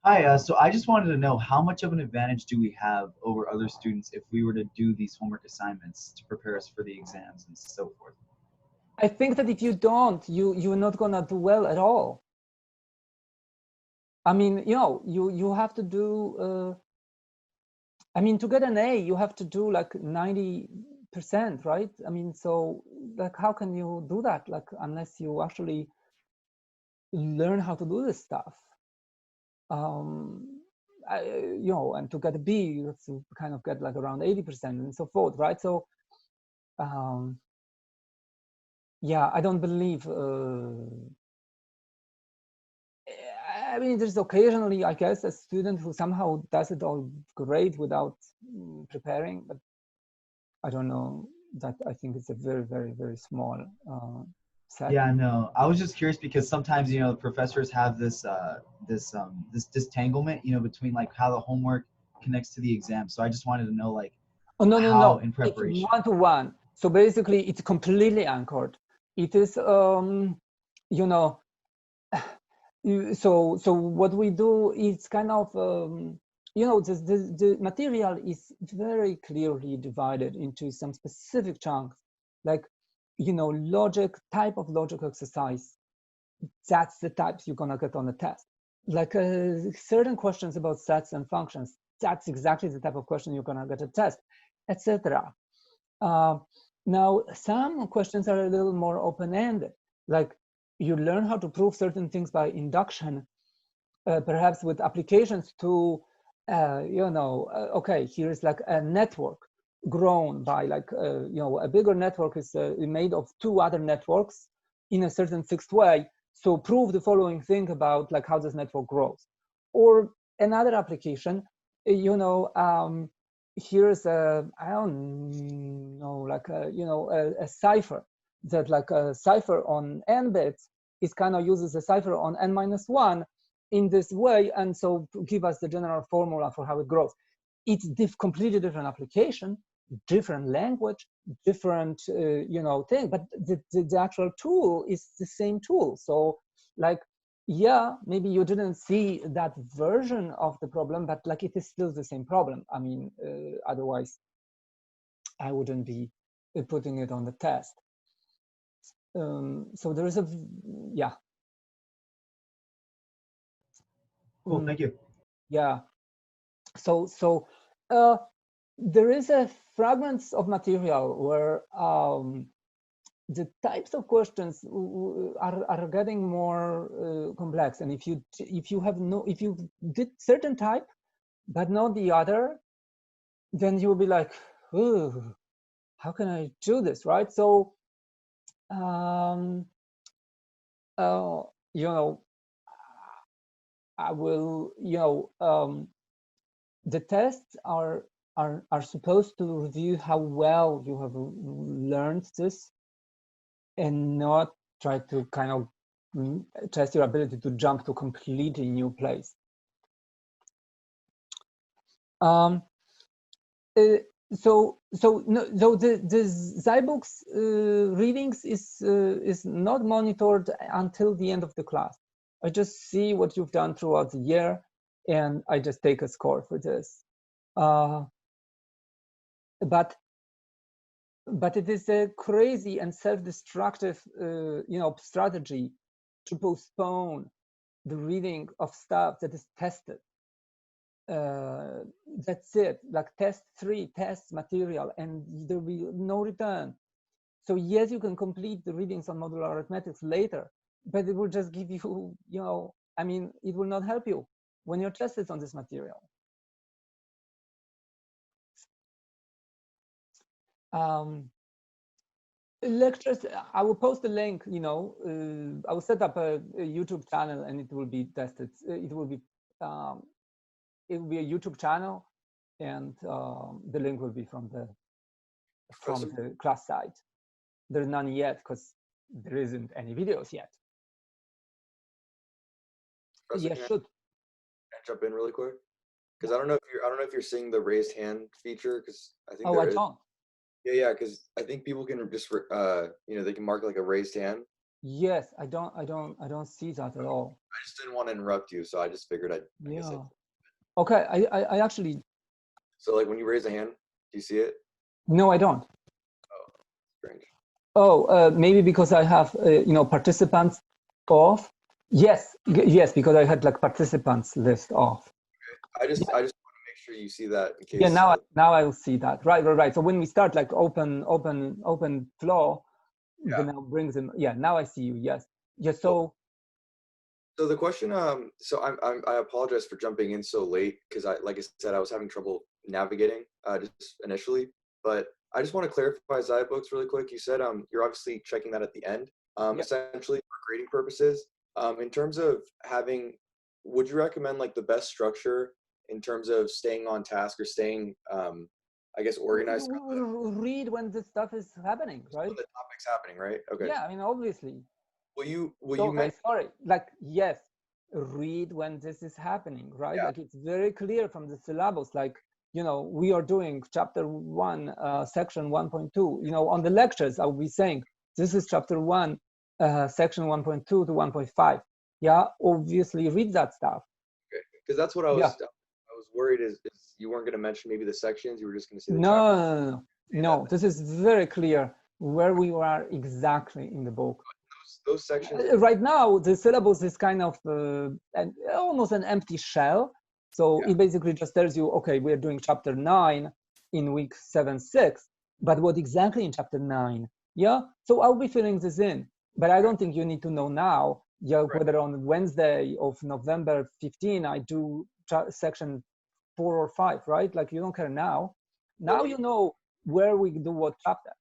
Hi. So I just wanted to know, how much of an advantage do we have over other students if we were to do these homework assignments to prepare us for the exams and so forth? I think that if you don't, you're not gonna do well at all. I mean, you have to do. I mean, to get an A, you have to do like 90%, right? I mean, so like, how can you do that? Like, unless you actually learn how to do this stuff. And to get a B, you have to kind of get like around 80% and so forth, right? So, yeah, I don't believe. I mean, there's occasionally, I guess, a student who somehow does it all great without preparing, but I don't know. That I think it's a very, very, very small set. Yeah, no. I was just curious because sometimes, the professors have this this disentanglement, between like how the homework connects to the exam. So I just wanted to know, like, no. In preparation. It's one-to-one. So basically, it's completely anchored. It is, So what we do is kind of, the material is very clearly divided into some specific chunks, like, type of logic exercise. That's the types you're gonna get on the test. Like certain questions about sets and functions, that's exactly the type of question you're gonna get a test, etc. Now, some questions are a little more open-ended, like you learn how to prove certain things by induction, perhaps with applications to, okay, here's like a network grown by like, a bigger network is made of two other networks in a certain fixed way. So prove the following thing about like how this network grows. Or another application, here's a, I don't know, like a cipher, that like a cipher on n bits is kind of uses a cipher on n-1 in this way, and so give us the general formula for how it grows. It's completely different application, different language, different thing, but the actual tool is the same tool. So like, yeah, maybe you didn't see that version of the problem, but like it is still the same problem. I mean, otherwise I wouldn't be putting it on the test. So there is a, yeah. Cool, thank you. Yeah. So there is a fragments of material where the types of questions are getting more complex, and if you did certain type but not the other, then you'll be like, ooh, how can I do this, right? So I will, the tests are supposed to review how well you have learned this, and not try to kind of test your ability to jump to a completely new place. so no, so the Zybooks readings is not monitored until the end of the class. I just see what you've done throughout the year, and I just take a score for this. But it is a crazy and self-destructive, strategy to postpone the reading of stuff that is tested. That's it, like test 3, test material, and there will be no return. So yes, you can complete the readings on modular arithmetics later, but it will just give you, I mean, it will not help you when you're tested on this material. Lectures, I will post a link, I will set up a YouTube channel and it will be tested. It will be a YouTube channel, and the link will be from the class site. There's none yet because there isn't any videos yet. Professor, Yeah, should. Can I jump in really quick? Because I don't know if you're seeing the raised hand feature, because I think there is. Don't. Yeah, because I think people can just they can mark like a raised hand. Yes, I don't see that at all. I just didn't want to interrupt you, so I just figured I'd. Okay, I actually. So like when you raise a hand, do you see it? No, I don't. Oh, strange. Oh, maybe because I have participants off. Yes, because I had like participants list off. Okay. I just want to make sure you see that in case. Yeah, now I will see that. Right. So when we start like open flow, then now brings them. Yeah, now I see you. Yes. So. So the question, so I apologize for jumping in so late because like I said, I was having trouble navigating just initially, but I just want to clarify Zybooks really quick. You said you're obviously checking that at the end, essentially for grading purposes. In terms of would you recommend like the best structure in terms of staying on task or staying, I guess, organized? Read when this stuff is happening, right? When the topic's happening, right? Okay. Yeah, I mean, obviously. Will you sorry, like, yes, read when this is happening, right? Yeah. Like it's very clear from the syllabus, like, we are doing chapter 1, section 1.2, on the lectures, I'll be saying, this is chapter 1, section 1.2 to 1.5. Yeah, obviously read that stuff. Okay, because that's what I was worried is you weren't going to mention maybe the sections, you were just going to say the chapter. No, this is very clear where we are exactly in the book. Those sections. Right now, the syllabus is kind of almost an empty shell. So it basically just tells you, okay, we're doing chapter 9 in week 7-6, but what exactly in chapter 9? Yeah, so I'll be filling this in, but I don't think you need to know now, whether on Wednesday of November 15, I do section 4 or 5, right? Like you don't care now. Now you know where we do what chapter.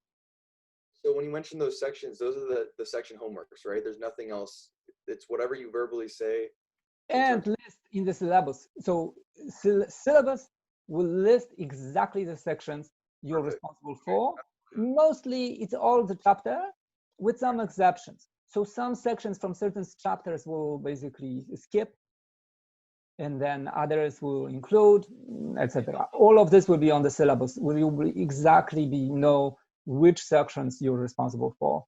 So when you mention those sections, those are the section homeworks, right? There's nothing else. It's whatever you verbally say. And list in the syllabus. So syllabus will list exactly the sections you're responsible for. Mostly it's all the chapter with some exceptions. So some sections from certain chapters will basically skip, and then others will include, etc. All of this will be on the syllabus. You will exactly know which sections you're responsible for,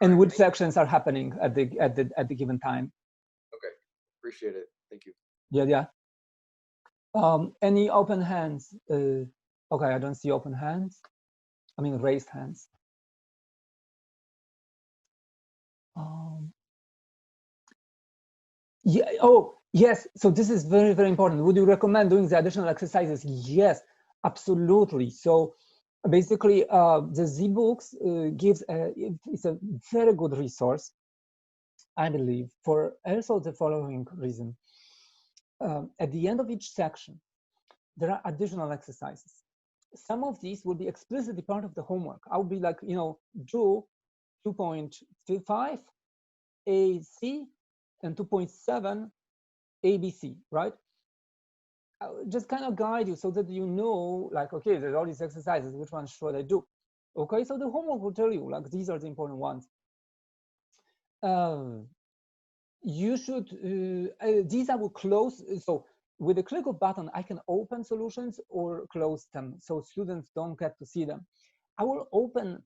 and which sections are happening at the given time. Okay, appreciate it. Thank you. Yeah. Any open hands? Okay, I don't see open hands. I mean raised hands. Yeah. Oh, yes. So this is very, very important. Would you recommend doing the additional exercises? Yes, absolutely. So basically, the Zybooks gives it's a very good resource, I believe, for also the following reason. At the end of each section, there are additional exercises. Some of these will be explicitly part of the homework. I'll be like, do 2.5 AC and 2.7 ABC, right? I'll just kind of guide you so that you know, like, okay, there's all these exercises, which one should I do? Okay, so the homework will tell you, like, these are the important ones. You should, these I will close, so with a click of button, I can open solutions or close them so students don't get to see them. I will open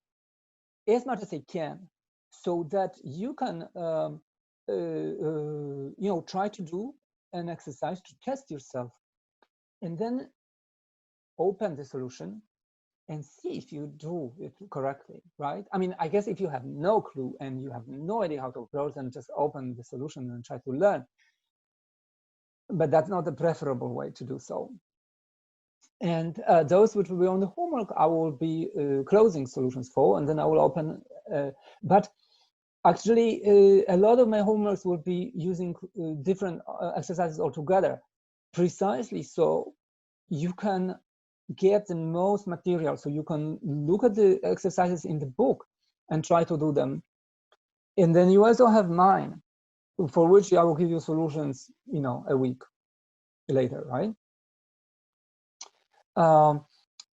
as much as I can so that you can, try to do an exercise to test yourself, and then open the solution and see if you do it correctly, right? I mean, I guess if you have no clue and you have no idea how to approach, then just open the solution and try to learn. But that's not the preferable way to do so. And those which will be on the homework, I will be closing solutions for, and then I will open. But actually, a lot of my homeworks will be using different exercises altogether, precisely so you can get the most material, so you can look at the exercises in the book and try to do them. And then you also have mine, for which I will give you solutions, a week later, right?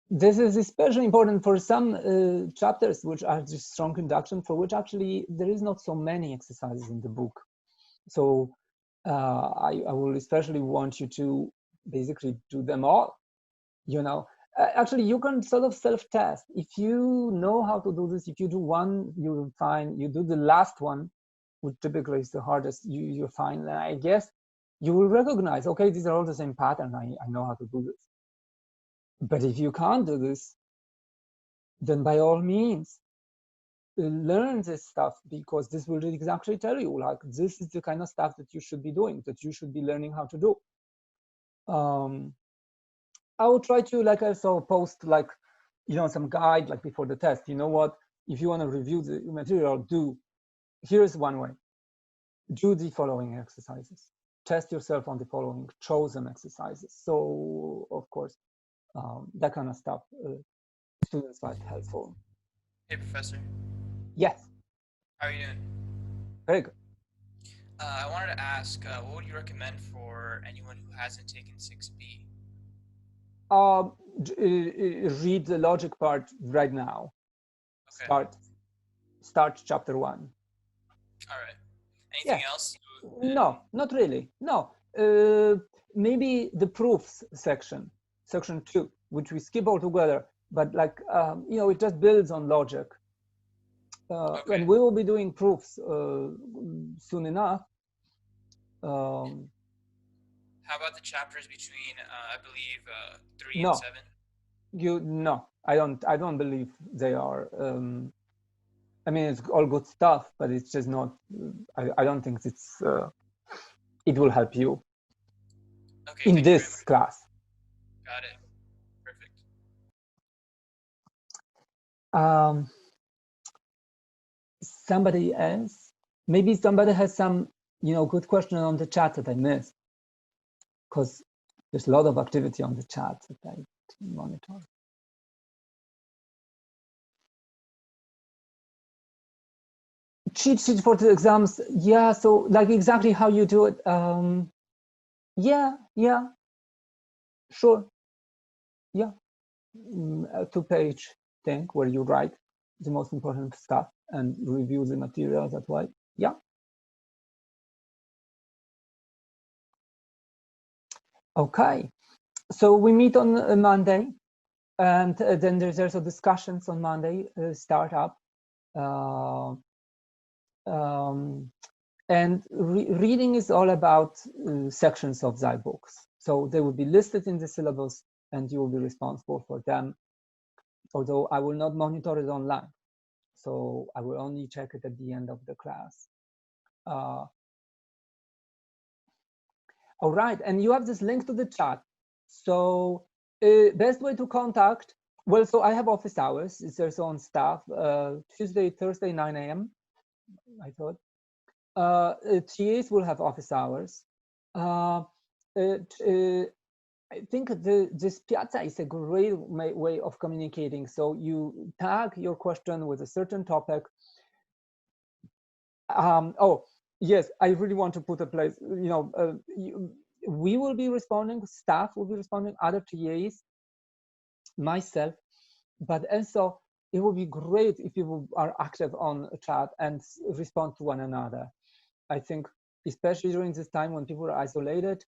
This is especially important for some chapters which are just strong induction, for which actually there is not so many exercises in the book. So I will especially want you to basically do them all. Actually, you can sort of self-test. If you know how to do this, if you do one, you're fine. You do the last one, which typically is the hardest, you're fine. And I guess you will recognize, okay, these are all the same pattern. I know how to do this. But if you can't do this, then by all means, learn this stuff, because this will exactly tell you, like, this is the kind of stuff that you should be doing, that you should be learning how to do. I will try to, like, also post, like, some guide, like, before the test. You know what? If you want to review the material, here's one way. Do the following exercises. Test yourself on the following chosen exercises. So, of course, that kind of stuff students find helpful. Hey, Professor. Yes. How are you doing? Very good. I wanted to ask, what would you recommend for anyone who hasn't taken 6B? Read the logic part right now. Okay. Start chapter 1. All right. Anything else? No, not really. No. Maybe the proofs section 2, which we skip altogether, but like, it just builds on logic. Okay. And we will be doing proofs soon enough. How about the chapters between, I believe, 3 and 7? No, I don't believe they are. I mean, it's all good stuff, but it's just not. I don't think it will help you in this class. Got it. Perfect. Somebody else? Maybe somebody has some, good question on the chat that I missed, because there's a lot of activity on the chat that I monitor. Cheat sheet for the exams. Yeah, so like exactly how you do it. Yeah, sure. Yeah, a 2-page thing where you write the most important stuff and review the material that way. Yeah. Okay, so we meet on Monday, and then there's also discussions on Monday, start up. And reading is all about sections of thy books. So they will be listed in the syllabus and you will be responsible for them. Although I will not monitor it online. So I will only check it at the end of the class. All right, and you have this link to the chat. So best way to contact, well, so I have office hours. It's also on staff, Tuesday, Thursday, 9 a.m. I thought. TAs will have office hours. I think this Piazza is a great way of communicating. So you tag your question with a certain topic. Oh, yes, I really want to put a place, we will be responding, staff will be responding, other TAs, myself, but also it would be great if people are active on chat and respond to one another. I think, especially during this time when people are isolated,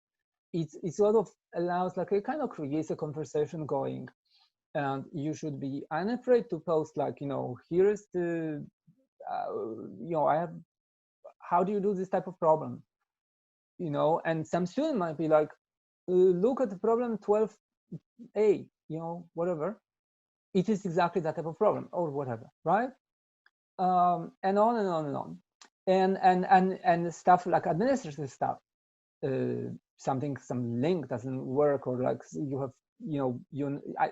it sort of allows, like, it kind of creates a conversation going. And you should be unafraid to post, like, here's the, I have, how do you do this type of problem? And some student might be like, look at the problem 12A, whatever. It is exactly that type of problem or whatever, right? And on and on and on. And stuff like administrative stuff. Some link doesn't work, or like you have,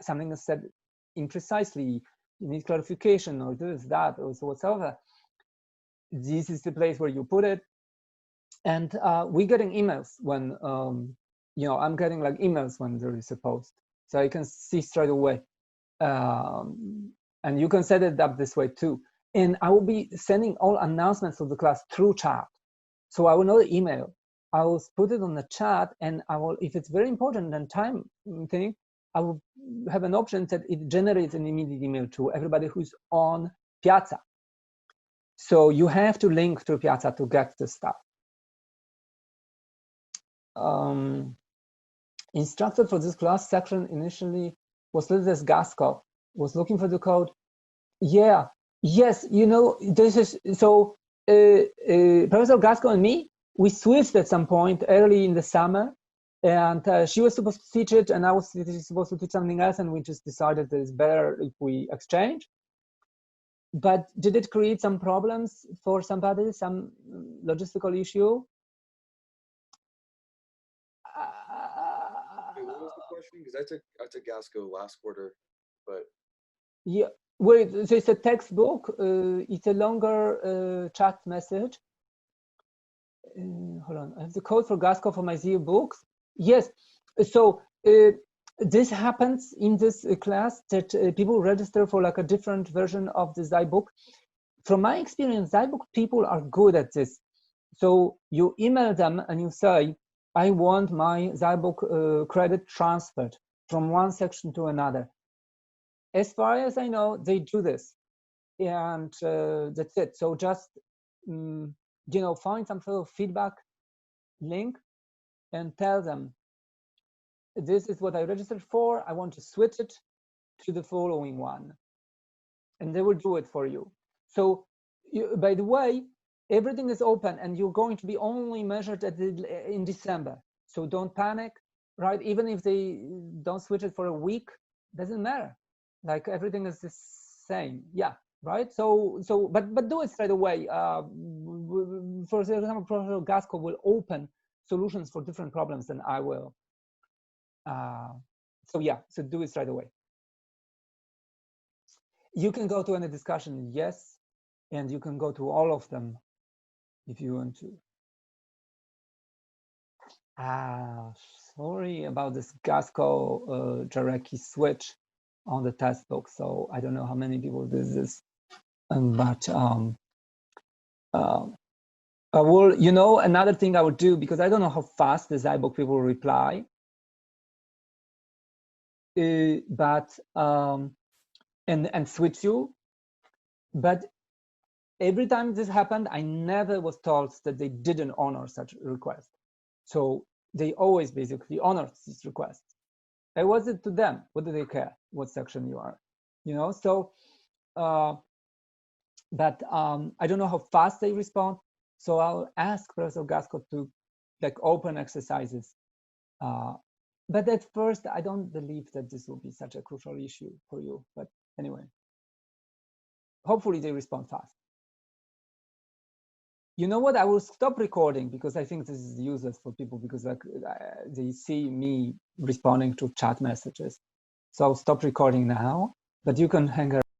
something is said imprecisely, you need clarification, or this, that, or so whatsoever. This is the place where you put it. And we're getting emails when, I'm getting like emails when there is a post, so I can see straight away. And you can set it up this way too. And I will be sending all announcements of the class through chat. So I will know the email. I will put it on the chat, and I will, if it's very important and time thing, I will have an option that it generates an immediate email to everybody who's on Piazza. So you have to link through Piazza to get the stuff. Instructor for this class section initially was listed as Gasco, was looking for the code. Yeah, yes, this is, so Professor Gasco and me, we switched at some point early in the summer, and she was supposed to teach it, and I was supposed to teach something else, and we just decided that it's better if we exchange. But did it create some problems for somebody, some logistical issue? What was the question? Because I took Gasco last quarter, but yeah, wait. So it's a textbook. It's a longer chat message. Hold on. I have the code for Gasco for my ZU books. Yes. So this happens in this class, that people register for like a different version of the ZyBook. From my experience, ZyBook people are good at this. So you email them and you say, I want my ZyBook credit transferred from one section to another. As far as I know, they do this, and that's it. So just find some sort of feedback link and tell them, this is what I registered for. I want to switch it to the following one, and they will do it for you. So by the way, everything is open, and you're going to be only measured in December. So don't panic, right? Even if they don't switch it for a week, doesn't matter. Like, everything is the same. Yeah, right? But do it straight away. For example, Professor Gasco will open solutions for different problems than I will. So yeah, so do it straight away. You can go to any discussion, yes, and you can go to all of them if you want to. Sorry about this Gasco Jareki switch on the test book. So I don't know how many people this is, but I will, another thing I would do, because I don't know how fast the ZyBook people reply, but and switch you. But every time this happened, I never was told that they didn't honor such a request. So they always basically honor these requests. And what's it to them? What do they care what section you are? So but I don't know how fast they respond. So I'll ask Professor Gasco to like open exercises. But at first, I don't believe that this will be such a crucial issue for you. But anyway, hopefully they respond fast. You know what? I will stop recording, because I think this is useless for people, because like they see me responding to chat messages. So I'll stop recording now, but you can hang around.